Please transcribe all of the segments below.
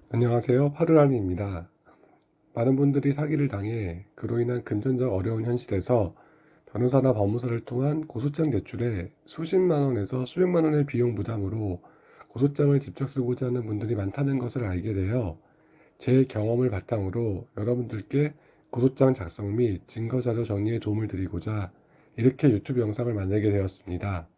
안녕하세요. 파르라니입니다. 많은 분들이 사기를 당해 그로 인한 금전적 어려운 현실에서 변호사나 법무사를 통한 고소장 제출에 수십만 원에서 수백만 원의 비용 부담으로 고소장을 직접 쓰고자 하는 분들이 많다는 것을 알게 되어 제 경험을 바탕으로 여러분들께 고소장 작성 및 증거자료 정리에 도움을 드리고자 이렇게 유튜브 영상을 만들게 되었습니다.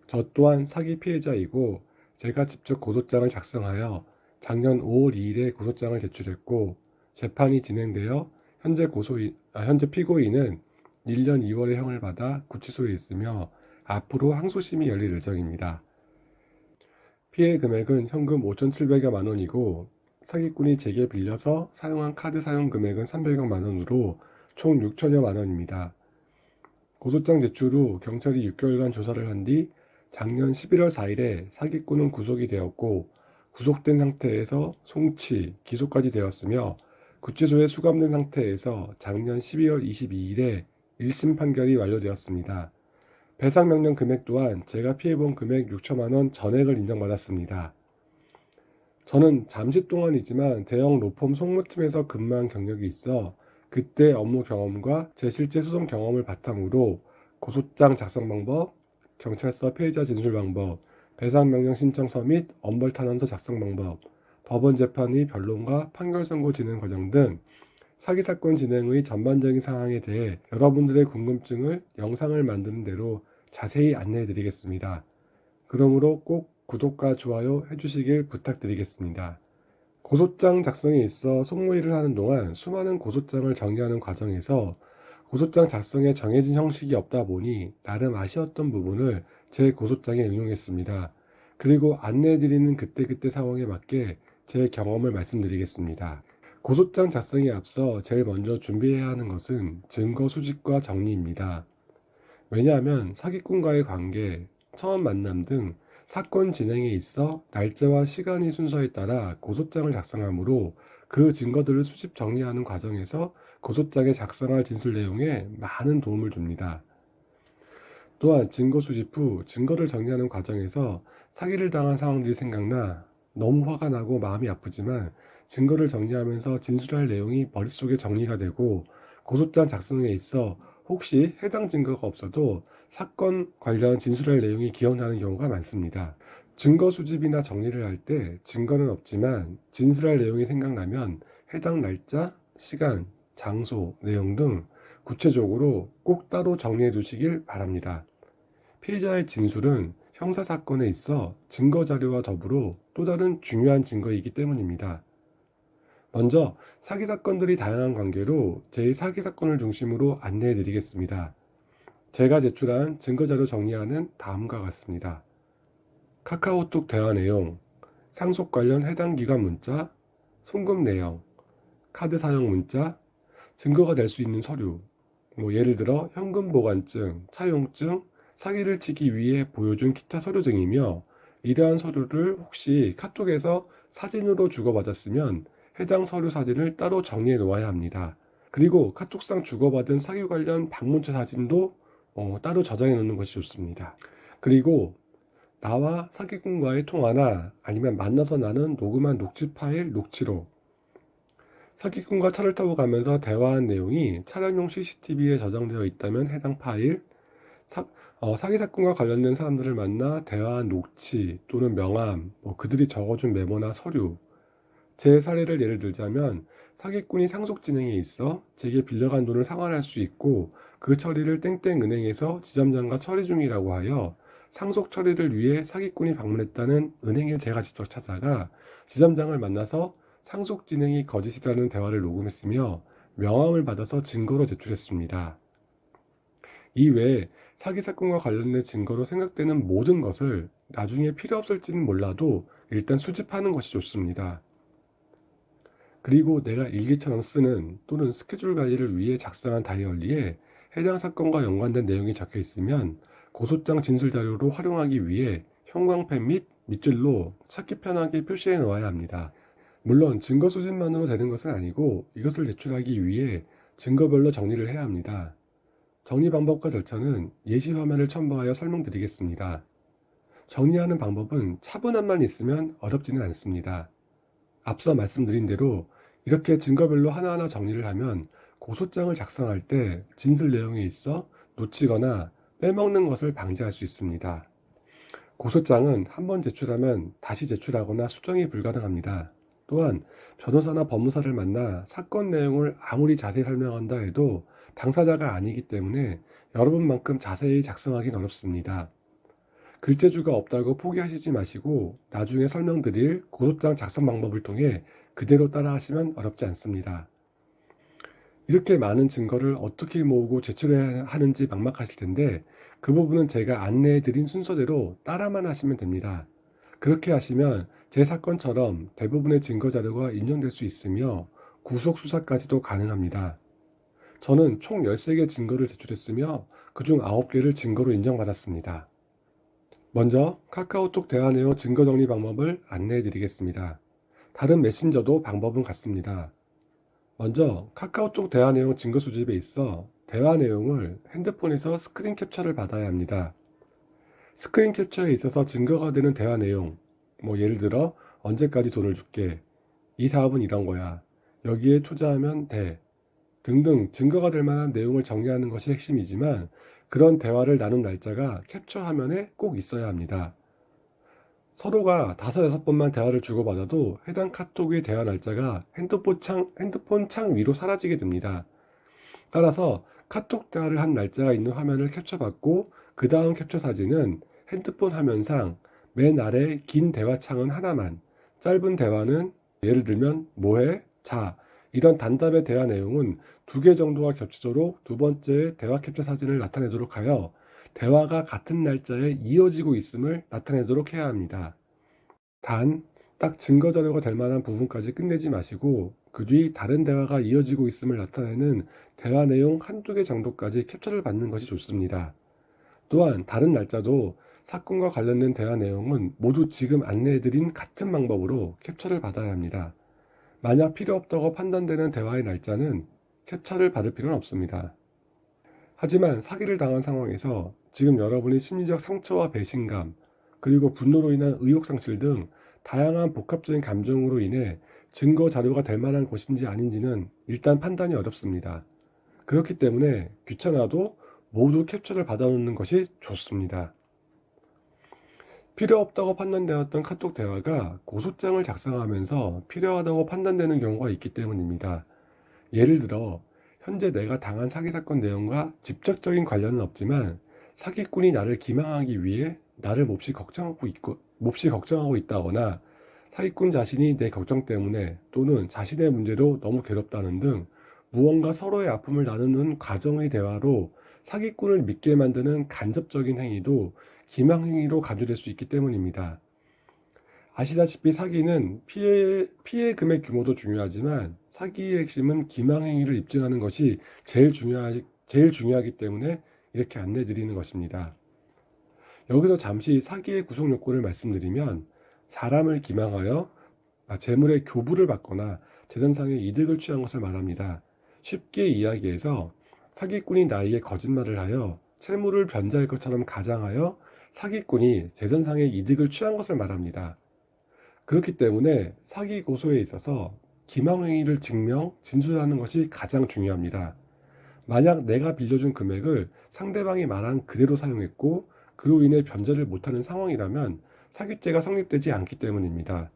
저 또한 사기 피해자이고 제가 직접 고소장을 작성하여 작년 5월 2일에 고소장을 제출했고 재판이 진행되어 현재 피고인은 1년 2월에 형을 받아 구치소에 있으며 앞으로 항소심이 열릴 예정입니다. 피해 금액은 현금 5,700여만 원이고 사기꾼이 제게 빌려서 사용한 카드 사용 금액은 300여만 원으로 총 6천여만 원입니다. 고소장 제출 후 경찰이 6개월간 조사를 한 뒤 작년 11월 4일에 사기꾼은 구속이 되었고 구속된 상태에서 송치, 기소까지 되었으며 구치소에 수감된 상태에서 작년 12월 22일에 1심 판결이 완료되었습니다. 배상명령 금액 또한 제가 피해본 금액 6천만 원 전액을 인정받았습니다. 저는 잠시 동안이지만 대형 로펌 송무팀에서 근무한 경력이 있어 그때 업무 경험과 제 실제 소송 경험을 바탕으로 고소장 작성 방법, 경찰서 피해자 진술 방법, 배상명령 신청서 및 엄벌탄원서 작성 방법, 법원 재판의 변론과 판결 선고 진행 과정 등 사기 사건 진행의 전반적인 상황에 대해 여러분들의 궁금증을 영상을 만드는 대로 자세히 안내해 드리겠습니다. 그러므로 꼭 구독과 좋아요 해주시길 부탁드리겠습니다. 고소장 작성에 있어 송무일을 하는 동안 수많은 고소장을 정리하는 과정에서 고소장 작성에 정해진 형식이 없다 보니 나름 아쉬웠던 부분을 제 고소장에 응용했습니다. 그리고 안내해드리는 그때그때 상황에 맞게 제 경험을 말씀드리겠습니다. 고소장 작성에 앞서 제일 먼저 준비해야 하는 것은 증거 수집과 정리입니다. 왜냐하면 사기꾼과의 관계, 처음 만남 등 사건 진행에 있어 날짜와 시간의 순서에 따라 고소장을 작성하므로 그 증거들을 수집 정리하는 과정에서 고소장에 작성할 진술 내용에 많은 도움을 줍니다. 또한 증거 수집 후 증거를 정리하는 과정에서 사기를 당한 상황들이 생각나 너무 화가 나고 마음이 아프지만 증거를 정리하면서 진술할 내용이 머릿속에 정리가 되고 고소장 작성에 있어 혹시 해당 증거가 없어도 사건 관련 진술할 내용이 기억나는 경우가 많습니다. 증거 수집이나 정리를 할 때 증거는 없지만 진술할 내용이 생각나면 해당 날짜, 시간, 장소, 내용 등 구체적으로 꼭 따로 정리해 두시길 바랍니다. 피해자의 진술은 형사사건에 있어 증거자료와 더불어 또 다른 중요한 증거이기 때문입니다. 먼저 사기사건들이 다양한 관계로 제2사기사건을 중심으로 안내해 드리겠습니다. 제가 제출한 증거자료 정리안은 다음과 같습니다. 카카오톡 대화 내용, 상속 관련 해당 기관 문자, 송금 내용, 카드 사용 문자, 증거가 될 수 있는 서류, 예를 들어 현금 보관증, 차용증, 사기를 치기 위해 보여준 기타 서류 등이며 이러한 서류를 혹시 카톡에서 사진으로 주고받았으면 해당 서류 사진을 따로 정리해 놓아야 합니다. 그리고 카톡상 주고받은 사기 관련 방문자 사진도 따로 저장해 놓는 것이 좋습니다. 그리고 나와 사기꾼과의 통화나 아니면 만나서 나눈 녹음한 녹취 파일, 녹취록, 사기꾼과 차를 타고 가면서 대화한 내용이 차량용 CCTV에 저장되어 있다면 해당 파일, 사기 사건과 관련된 사람들을 만나 대화한 녹취 또는 명함, 그들이 적어준 메모나 서류. 제 사례를 예를 들자면 사기꾼이 상속 진행에 있어 제게 빌려간 돈을 상환할 수 있고 그 처리를 땡땡 은행에서 지점장과 처리 중이라고 하여 상속 처리를 위해 사기꾼이 방문했다는 은행에 제가 직접 찾아가 지점장을 만나서 상속 진행이 거짓이라는 대화를 녹음했으며 명함을 받아서 증거로 제출했습니다. 이외에 사기 사건과 관련된 증거로 생각되는 모든 것을 나중에 필요 없을지는 몰라도 일단 수집하는 것이 좋습니다. 그리고 내가 일기처럼 쓰는 또는 스케줄 관리를 위해 작성한 다이어리에 해당 사건과 연관된 내용이 적혀 있으면 고소장 진술 자료로 활용하기 위해 형광펜 및 밑줄로 찾기 편하게 표시해 놓아야 합니다. 물론 증거 수집만으로 되는 것은 아니고 이것을 제출하기 위해 증거별로 정리를 해야 합니다. 정리 방법과 절차는 예시 화면을 첨부하여 설명드리겠습니다. 정리하는 방법은 차분함만 있으면 어렵지는 않습니다. 앞서 말씀드린 대로 이렇게 증거별로 하나하나 정리를 하면 고소장을 작성할 때 진술 내용이 있어 놓치거나 빼먹는 것을 방지할 수 있습니다. 고소장은 한번 제출하면 다시 제출하거나 수정이 불가능합니다. 또한 변호사나 법무사를 만나 사건 내용을 아무리 자세히 설명한다 해도 당사자가 아니기 때문에 여러분만큼 자세히 작성하기는 어렵습니다. 글재주가 없다고 포기하시지 마시고 나중에 설명드릴 고소장 작성 방법을 통해 그대로 따라하시면 어렵지 않습니다. 이렇게 많은 증거를 어떻게 모으고 제출해야 하는지 막막하실 텐데 그 부분은 제가 안내해드린 순서대로 따라만 하시면 됩니다. 그렇게 하시면 제 사건처럼 대부분의 증거 자료가 인용될 수 있으며 구속 수사까지도 가능합니다. 저는 총 13개 증거를 제출했으며 그중 9개를 증거로 인정받았습니다. 먼저 카카오톡 대화 내용 증거 정리 방법을 안내해 드리겠습니다. 다른 메신저도 방법은 같습니다. 먼저 카카오톡 대화 내용 증거 수집에 있어 대화 내용을 핸드폰에서 스크린 캡처를 받아야 합니다. 스크린 캡처에 있어서 증거가 되는 대화 내용, 예를 들어 언제까지 돈을 줄게, 이 사업은 이런 거야, 여기에 투자하면 돼 등등 증거가 될 만한 내용을 정리하는 것이 핵심이지만 그런 대화를 나눈 날짜가 캡처 화면에 꼭 있어야 합니다. 서로가 5-6번만 대화를 주고받아도 해당 카톡의 대화 날짜가 핸드폰 창 위로 사라지게 됩니다. 따라서 카톡 대화를 한 날짜가 있는 화면을 캡처받고 그 다음 캡처 사진은 핸드폰 화면상 맨 아래 긴 대화 창은 하나만, 짧은 대화는 예를 들면 뭐해? 자, 이런 단답의 대화 내용은 2개 정도가 겹치도록 두 번째 대화 캡처 사진을 나타내도록 하여 대화가 같은 날짜에 이어지고 있음을 나타내도록 해야 합니다. 단, 딱 증거 자료가 될 만한 부분까지 끝내지 마시고 그 뒤 다른 대화가 이어지고 있음을 나타내는 대화 내용 1-2개 정도까지 캡처를 받는 것이 좋습니다. 또한 다른 날짜도 사건과 관련된 대화 내용은 모두 지금 안내해드린 같은 방법으로 캡처를 받아야 합니다. 만약 필요 없다고 판단되는 대화의 날짜는 캡처를 받을 필요는 없습니다. 하지만 사기를 당한 상황에서 지금 여러분이 심리적 상처와 배신감, 그리고 분노로 인한 의욕 상실 등 다양한 복합적인 감정으로 인해 증거 자료가 될 만한 것인지 아닌지는 일단 판단이 어렵습니다. 그렇기 때문에 귀찮아도 모두 캡처를 받아놓는 것이 좋습니다. 필요 없다고 판단되었던 카톡 대화가 고소장을 작성하면서 필요하다고 판단되는 경우가 있기 때문입니다. 예를 들어 현재 내가 당한 사기 사건 내용과 직접적인 관련은 없지만 사기꾼이 나를 기망하기 위해 나를 몹시 걱정하고 있다거나 사기꾼 자신이 내 걱정 때문에 또는 자신의 문제로 너무 괴롭다는 등 무언가 서로의 아픔을 나누는 과정의 대화로 사기꾼을 믿게 만드는 간접적인 행위도 기망행위로 간주될 수 있기 때문입니다. 아시다시피 사기는 피해 금액 규모도 중요하지만 사기의 핵심은 기망행위를 입증하는 것이 제일 중요하기 때문에 이렇게 안내드리는 것입니다. 여기서 잠시 사기의 구성 요건을 말씀드리면 사람을 기망하여 재물의 교부를 받거나 재산상의 이득을 취한 것을 말합니다. 쉽게 이야기해서 사기꾼이 나에게 거짓말을 하여 채무를 변제할 것처럼 가장하여 사기꾼이 재산상의 이득을 취한 것을 말합니다. 그렇기 때문에 사기 고소에 있어서 기망행위를 진술하는 것이 가장 중요합니다. 만약 내가 빌려준 금액을 상대방이 말한 그대로 사용했고 그로 인해 변제를 못하는 상황이라면 사기죄가 성립되지 않기 때문입니다.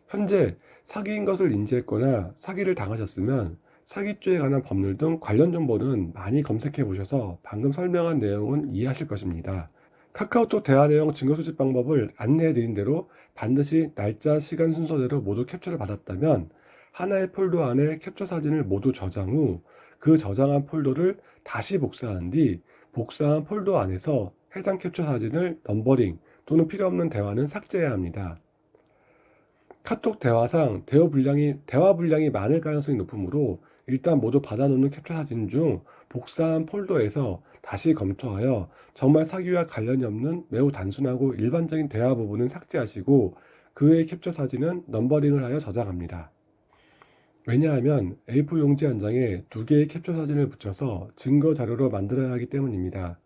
현재 사기인 것을 인지했거나 사기를 당하셨으면 사기죄에 관한 법률 등 관련 정보는 많이 검색해 보셔서 방금 설명한 내용은 이해하실 것입니다. 카카오톡 대화 내용 증거 수집 방법을 안내해 드린 대로 반드시 날짜, 시간 순서대로 모두 캡처를 받았다면 하나의 폴더 안에 캡처 사진을 모두 저장 후 그 저장한 폴더를 다시 복사한 뒤 복사한 폴더 안에서 해당 캡처 사진을 넘버링 또는 필요 없는 대화는 삭제해야 합니다. 카톡 대화상 대화 분량이 많을 가능성이 높으므로 일단 모두 받아놓는 캡처 사진 중 복사한 폴더에서 다시 검토하여 정말 사기와 관련이 없는 매우 단순하고 일반적인 대화 부분은 삭제하시고 그 외의 캡처 사진은 넘버링을 하여 저장합니다. 왜냐하면 A4 용지 한 장에 2개의 캡처 사진을 붙여서 증거 자료로 만들어야 하기 때문입니다.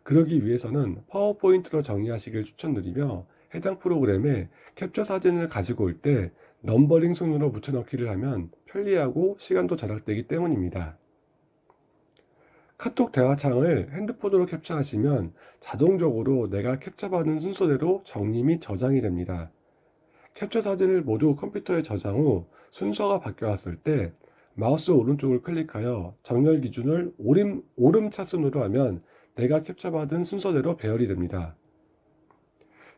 그러기 위해서는 파워포인트로 정리하시길 추천드리며 해당 프로그램에 캡처 사진을 가지고 올 때 넘버링 순으로 붙여넣기를 하면 편리하고 시간도 절약되기 때문입니다. 카톡 대화창을 핸드폰으로 캡처하시면 자동적으로 내가 캡처받은 순서대로 정리 및 저장이 됩니다. 캡처 사진을 모두 컴퓨터에 저장 후 순서가 바뀌었을 때 마우스 오른쪽을 클릭하여 정렬 기준을 오름차순으로 하면 내가 캡처받은 순서대로 배열이 됩니다.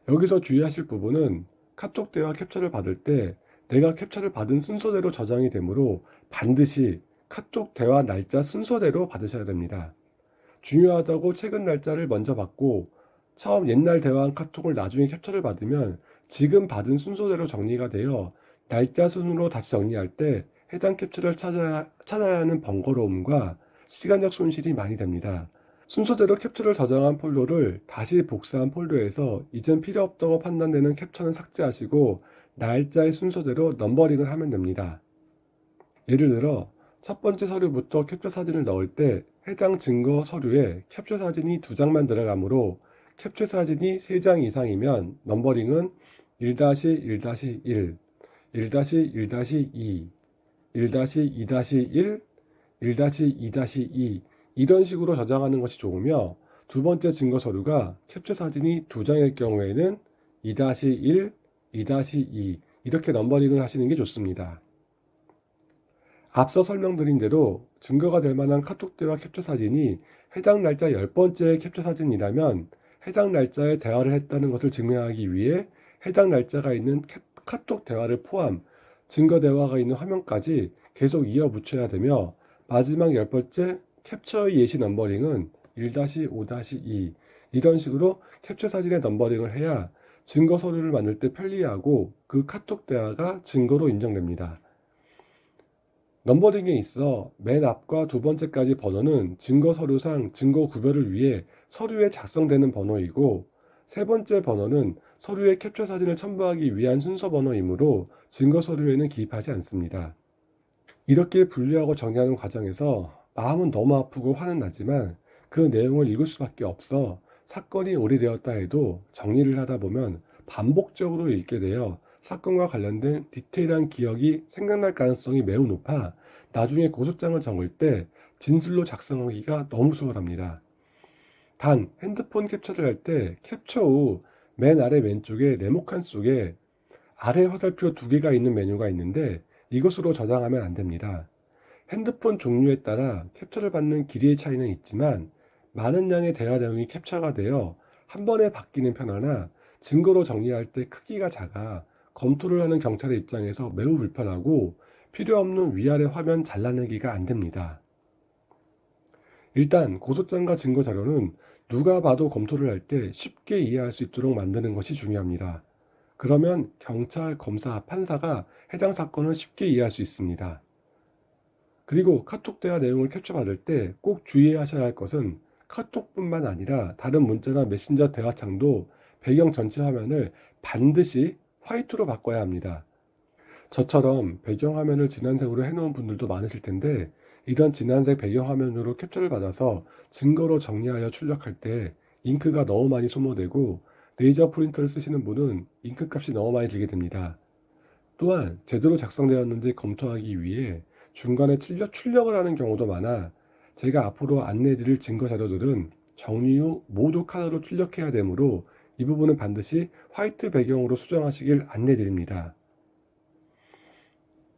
여기서 주의하실 부분은 카톡 대화 캡처를 받을 때 내가 캡처를 받은 순서대로 저장이 되므로 반드시 카톡 대화 날짜 순서대로 받으셔야 됩니다. 중요하다고 최근 날짜를 먼저 받고 처음 옛날 대화한 카톡을 나중에 캡처를 받으면 지금 받은 순서대로 정리가 되어 날짜 순으로 다시 정리할 때 해당 캡처를 찾아야 하는 번거로움과 시간적 손실이 많이 됩니다. 순서대로 캡처를 저장한 폴더를 다시 복사한 폴더에서 이젠 필요 없다고 판단되는 캡처는 삭제하시고 날짜의 순서대로 넘버링을 하면 됩니다. 예를 들어 첫 번째 서류부터 캡처 사진을 넣을 때 해당 증거 서류에 캡처 사진이 2장만 들어가므로 캡처 사진이 3장 이상이면 넘버링은 1-1-1, 1-1-2, 1-2-1, 1-2-2 이런 식으로 저장하는 것이 좋으며 두 번째 증거 서류가 캡처 사진이 2장일 경우에는 2-1, 2-2 이렇게 넘버링을 하시는 게 좋습니다. 앞서 설명드린 대로 증거가 될 만한 카톡 대화 캡처 사진이 해당 날짜 10번째 캡처 사진이라면 해당 날짜에 대화를 했다는 것을 증명하기 위해 해당 날짜가 있는 카톡 대화를 포함 증거 대화가 있는 화면까지 계속 이어 붙여야 되며 마지막 10번째 캡처의 예시 넘버링은 1-5-2 이런 식으로 캡처 사진의 넘버링을 해야 증거 서류를 만들 때 편리하고 그 카톡 대화가 증거로 인정됩니다. 넘버링에 있어 맨 앞과 두 번째까지 번호는 증거 서류상 증거 구별을 위해 서류에 작성되는 번호이고 세 번째 번호는 서류에 캡처 사진을 첨부하기 위한 순서 번호이므로 증거 서류에는 기입하지 않습니다. 이렇게 분류하고 정리하는 과정에서 마음은 너무 아프고 화는 나지만 그 내용을 읽을 수밖에 없어 사건이 오래되었다 해도 정리를 하다 보면 반복적으로 읽게 되어 사건과 관련된 디테일한 기억이 생각날 가능성이 매우 높아 나중에 고소장을 적을 때 진술로 작성하기가 너무 수월합니다. 단 핸드폰 캡처를 할 때 캡처 후 맨 아래 왼쪽에 네모칸 속에 아래 화살표 2개가 있는 메뉴가 있는데 이것으로 저장하면 안 됩니다. 핸드폰 종류에 따라 캡처를 받는 길이의 차이는 있지만 많은 양의 대화 내용이 캡처가 되어 한 번에 바뀌는 편하나 증거로 정리할 때 크기가 작아 검토를 하는 경찰의 입장에서 매우 불편하고 필요 없는 위아래 화면 잘라내기가 안 됩니다. 일단 고소장과 증거 자료는 누가 봐도 검토를 할 때 쉽게 이해할 수 있도록 만드는 것이 중요합니다. 그러면 경찰, 검사, 판사가 해당 사건을 쉽게 이해할 수 있습니다. 그리고 카톡 대화 내용을 캡처받을 때 꼭 주의하셔야 할 것은 카톡뿐만 아니라 다른 문자나 메신저 대화창도 배경 전체 화면을 반드시 화이트로 바꿔야 합니다. 저처럼 배경화면을 진한색으로 해놓은 분들도 많으실 텐데 이런 진한색 배경화면으로 캡처를 받아서 증거로 정리하여 출력할 때 잉크가 너무 많이 소모되고 레이저 프린터를 쓰시는 분은 잉크 값이 너무 많이 들게 됩니다. 또한 제대로 작성되었는지 검토하기 위해 중간에 출력을 하는 경우도 많아 제가 앞으로 안내드릴 증거 자료들은 정리 후 모두 컬러로 출력해야 되므로 이 부분은 반드시 화이트 배경으로 수정하시길 안내드립니다.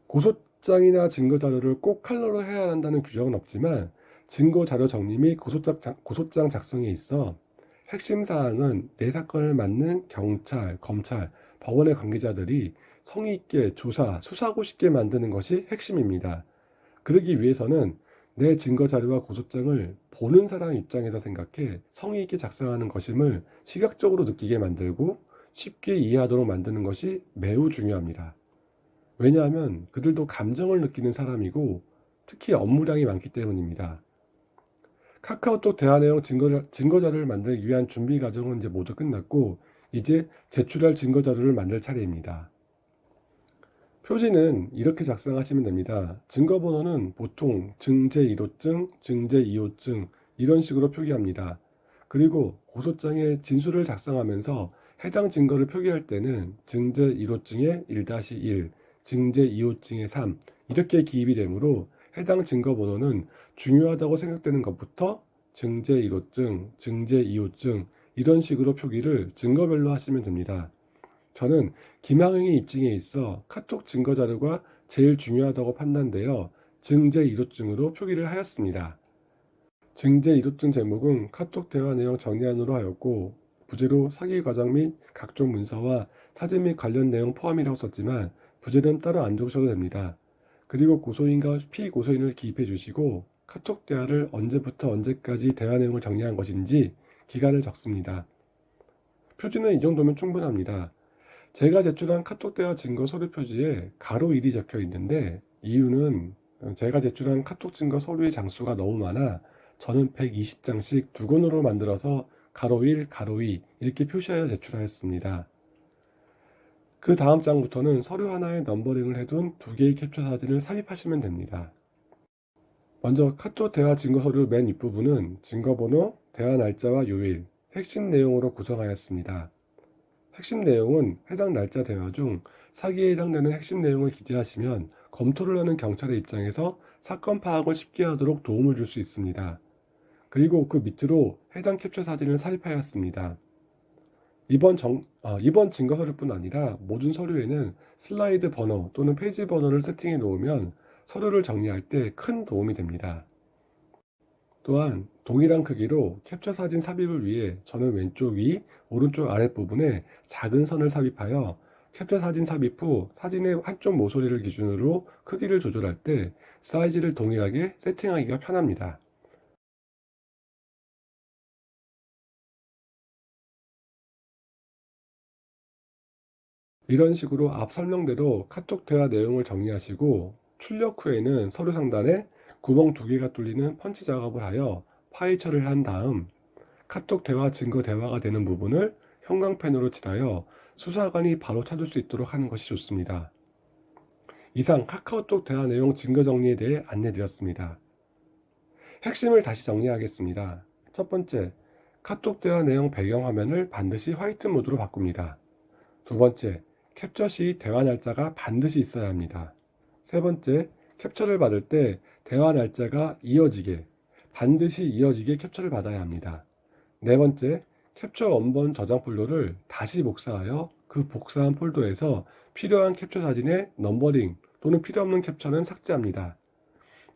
고소장이나 증거 자료를 꼭 컬러로 해야 한다는 규정은 없지만 증거 자료 정리 및 고소장 작성에 있어 핵심 사항은 내 사건을 맡는 경찰, 검찰, 법원의 관계자들이 성의 있게 수사하고 싶게 만드는 것이 핵심입니다. 그러기 위해서는 내 증거 자료와 고소장을 보는 사람 입장에서 생각해 성의 있게 작성하는 것임을 시각적으로 느끼게 만들고 쉽게 이해하도록 만드는 것이 매우 중요합니다. 왜냐하면 그들도 감정을 느끼는 사람이고 특히 업무량이 많기 때문입니다. 카카오톡 대화 내용 증거 자료를 만들기 위한 준비 과정은 이제 모두 끝났고 이제 제출할 증거 자료를 만들 차례입니다. 표지는 이렇게 작성하시면 됩니다. 증거 번호는 보통 증제 1호증, 증제 2호증 이런 식으로 표기합니다. 그리고 고소장에 진술을 작성하면서 해당 증거를 표기할 때는 증제 1호증에 1-1, 증제 이호증의 3 이렇게 기입이 되므로 해당 증거 번호는 중요하다고 생각되는 것부터 증제 1호증, 증제 2호증 이런 식으로 표기를 증거별로 하시면 됩니다. 저는 김학영의 입증에 있어 카톡 증거 자료가 제일 중요하다고 판단되어 증제 1호증으로 표기를 하였습니다. 증제 1호증 제목은 카톡 대화 내용 정리안으로 하였고 부제로 사기 과정 및 각종 문서와 사진 및 관련 내용 포함이라고 썼지만 부제는 따로 안 적으셔도 됩니다. 그리고 고소인과 피고소인을 기입해 주시고 카톡 대화를 언제부터 언제까지 대화 내용을 정리한 것인지 기간을 적습니다. 표지는 이 정도면 충분합니다. 제가 제출한 카톡 대화 증거 서류 표지에 가로 1이 적혀 있는데 이유는 제가 제출한 카톡 증거 서류의 장수가 너무 많아 저는 120장씩 두 권으로 만들어서 가로 1, 가로 2 이렇게 표시하여 제출하였습니다. 그 다음 장부터는 서류 하나에 넘버링을 해둔 두 개의 캡처 사진을 삽입하시면 됩니다. 먼저 카톡 대화 증거 서류 맨 윗부분은 증거번호, 대화 날짜와 요일, 핵심 내용으로 구성하였습니다. 핵심 내용은 해당 날짜 대화 중 사기에 해당되는 핵심 내용을 기재하시면 검토를 하는 경찰의 입장에서 사건 파악을 쉽게 하도록 도움을 줄 수 있습니다. 그리고 그 밑으로 해당 캡처 사진을 삽입하였습니다. 이번 증거 서류뿐 아니라 모든 서류에는 슬라이드 번호 또는 페이지 번호를 세팅해 놓으면 서류를 정리할 때 큰 도움이 됩니다. 또한 동일한 크기로 캡처 사진 삽입을 위해 저는 왼쪽 위, 오른쪽 아랫부분에 작은 선을 삽입하여 캡처 사진 삽입 후 사진의 한쪽 모서리를 기준으로 크기를 조절할 때 사이즈를 동일하게 세팅하기가 편합니다. 이런 식으로 앞 설명대로 카톡 대화 내용을 정리하시고 출력 후에는 서류 상단에 구멍 2개가 뚫리는 펀치 작업을 하여 파이처를 한 다음 카톡 대화 증거 대화가 되는 부분을 형광펜으로 칠하여 수사관이 바로 찾을 수 있도록 하는 것이 좋습니다. 이상 카카오톡 대화 내용 증거 정리에 대해 안내 드렸습니다. 핵심을 다시 정리하겠습니다. 첫 번째, 카톡 대화 내용 배경화면을 반드시 화이트 모드로 바꿉니다. 두 번째, 캡처 시 대화 날짜가 반드시 있어야 합니다. 세 번째, 캡처를 받을 때 대화 날짜가 반드시 이어지게 캡처를 받아야 합니다. 네 번째, 캡처 원본 저장 폴더를 다시 복사하여 그 복사한 폴더에서 필요한 캡처 사진의 넘버링 또는 필요 없는 캡처는 삭제합니다.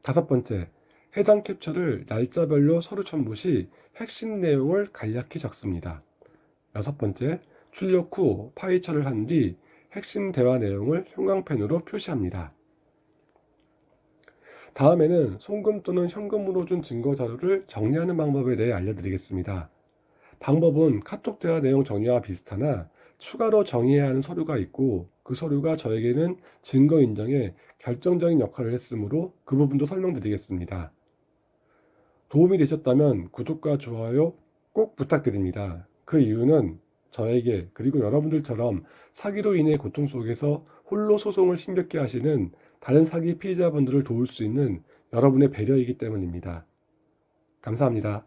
다섯 번째, 해당 캡처를 날짜별로 서류 첨부 시 핵심 내용을 간략히 적습니다. 여섯 번째, 출력 후 파이처를 한 뒤 핵심 대화 내용을 형광펜으로 표시합니다. 다음에는 송금 또는 현금으로 준 증거 자료를 정리하는 방법에 대해 알려드리겠습니다. 방법은 카톡 대화 내용 정리와 비슷하나 추가로 정의해야 하는 서류가 있고 그 서류가 저에게는 증거 인정에 결정적인 역할을 했으므로 그 부분도 설명드리겠습니다. 도움이 되셨다면 구독과 좋아요 꼭 부탁드립니다. 그 이유는 저에게 그리고 여러분들처럼 사기로 인해 고통 속에서 홀로 소송을 힘겹게 하시는 다른 사기 피해자분들을 도울 수 있는 여러분의 배려이기 때문입니다. 감사합니다.